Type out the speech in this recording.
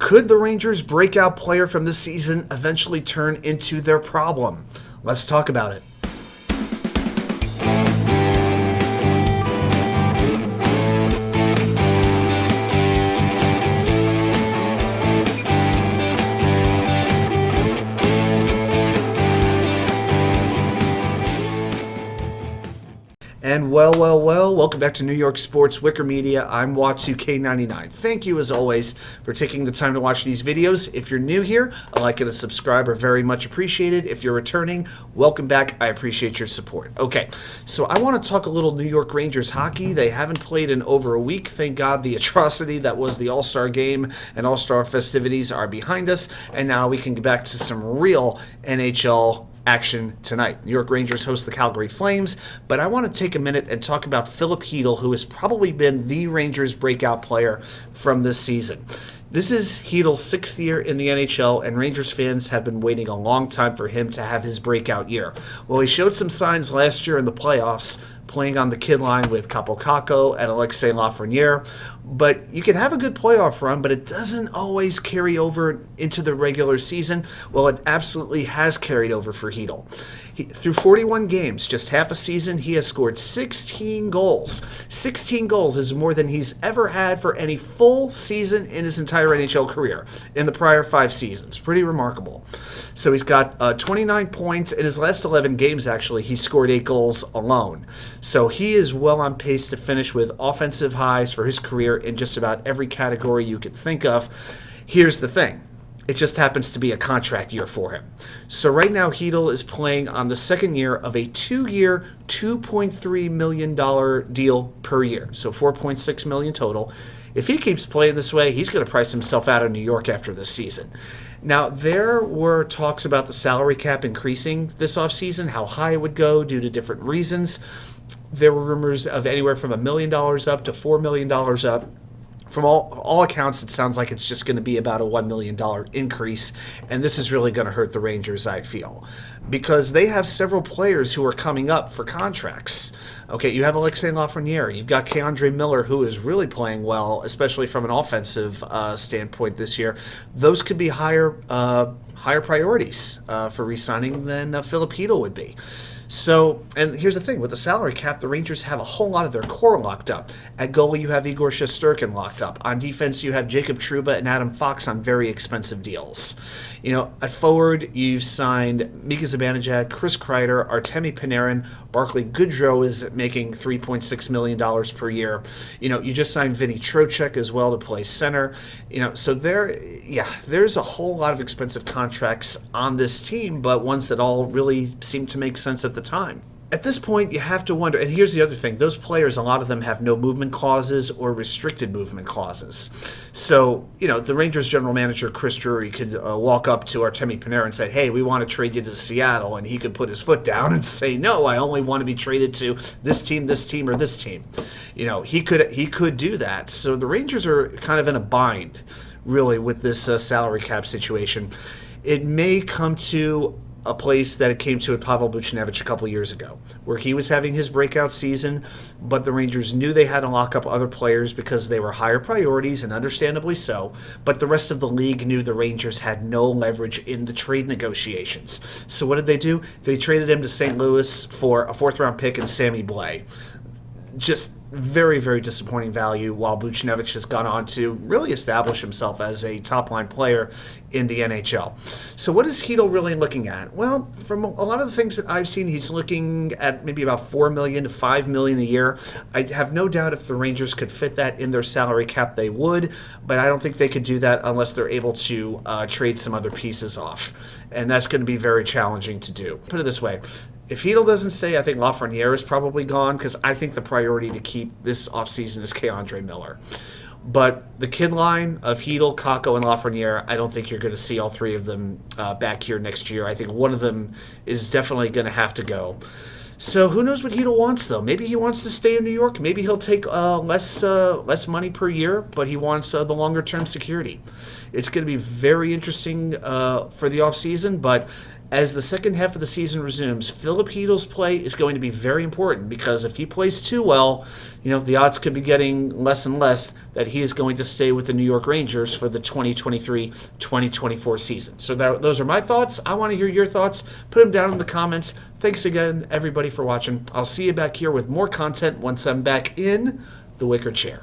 Could the Rangers' breakout player from this season eventually turn into their problem? Let's talk about it. And well, welcome back to New York Sports WickerMedia. I'm Watu-K99. Thank you, as always, for taking the time to watch these videos. If you're new here, a like and a subscribe are very much appreciated. If you're returning, welcome back. I appreciate your support. Okay, so I want to talk a little New York Rangers hockey. They haven't played in over a week. Thank God the atrocity that was the All-Star game and All-Star festivities are behind us, and now we can get back to some real NHL action tonight. New York Rangers host the Calgary Flames, but I want to take a minute and talk about Filip Chytil, who has probably been the Rangers' breakout player from this season. This is Chytil's 6th year in the NHL, and Rangers fans have been waiting a long time for him to have his breakout year. Well, he showed some signs last year in the playoffs, playing on the kid line with Kappokaako and Alexislafreniere. But you can have a good playoff run, but it doesn't always carry over into the regular season. Well, it absolutely has carried over for Chytil. Through 41 games, just half a season, he has scored 16 goals. 16 goals is more than he's ever had for any full season in his entire NHL career in the prior 5 seasons. Pretty remarkable. So he's got 29 points. In his last 11 games, actually, he scored 8 goals alone. So he is well on pace to finish with offensive highs for his career in just about every category you could think of. Here's the thing. It just happens to be a contract year for him. So right now, Chytil is playing on the second year of a 2-year, $2.3 million deal per year. So $4.6 million total. If he keeps playing this way, he's going to price himself out of New York after this season. Now, there were talks about the salary cap increasing this offseason, how high it would go due to different reasons. There were rumors of anywhere from $1 million up to $4 million up. From all accounts, it sounds like it's just going to be about a $1 million increase, and this is really going to hurt the Rangers, I feel, because they have several players who are coming up for contracts. Okay, you have alexislafreniere, you've got kandremiller, who is really playing well, especially from an offensive standpoint this year. Those could be higher priorities for re-signing than Filip Chytil would be. So, and here's the thing, with the salary cap, the Rangers have a whole lot of their core locked up. At goalie, you have Igor Shesterkin locked up. On defense, you have Jacob Trouba and Adam Fox on very expensive deals. You know, at forward, you've signed Mika Zibanejad, Chris Kreider, Artemi Panarin, Barclay Goodrow is making $3.6 million per year. You know, you just signed Vinny Trocheck as well to play center. You know, so there's a whole lot of expensive contracts on this team, but ones that all really seem to make sense at the time. At this point, you have to wonder, and here's the other thing, those players, a lot of them have no movement clauses or restricted movement clauses. So, you know, the Rangers general manager, Chris Drury, could walk up to Artemi Panarin and say, hey, we want to trade you to Seattle, and he could put his foot down and say, no, I only want to be traded to this team, or this team. You know, he could do that. So the Rangers are kind of in a bind, really, with this salary cap situation. It may come to a place that it came to at Pavel Buchnevich a couple years ago, where he was having his breakout season, but the Rangers knew they had to lock up other players because they were higher priorities, and understandably so, but the rest of the league knew the Rangers had no leverage in the trade negotiations. So what did they do? They traded him to St. Louis for a 4th-round pick and Sammy Blais. Just very, very disappointing value, while Buchnevich has gone on to really establish himself as a top-line player in the NHL. So what is Chytil really looking at? Well, from a lot of the things that I've seen, he's looking at maybe about $4 million to $5 million a year. I have no doubt if the Rangers could fit that in their salary cap, they would, but I don't think they could do that unless they're able to trade some other pieces off, and that's going to be very challenging to do. Put it this way. If Chytil doesn't stay, I think Lafreniere is probably gone, because I think the priority to keep this offseason is kandremiller. But the kid line of Chytil, Kakko, and Lafreniere, I don't think you're going to see all 3 of them back here next year. I think one of them is definitely going to have to go. So who knows what Chytil wants, though? Maybe he wants to stay in New York. Maybe he'll take less money per year, but he wants the longer-term security. It's going to be very interesting for the offseason, but as the second half of the season resumes, Filip Chytil's play is going to be very important because if he plays too well, the odds could be getting less and less that he is going to stay with the New York Rangers for the 2023-2024 season. So those are my thoughts. I want to hear your thoughts. Put them down in the comments. Thanks again, everybody, for watching. I'll see you back here with more content once I'm back in the wicker chair.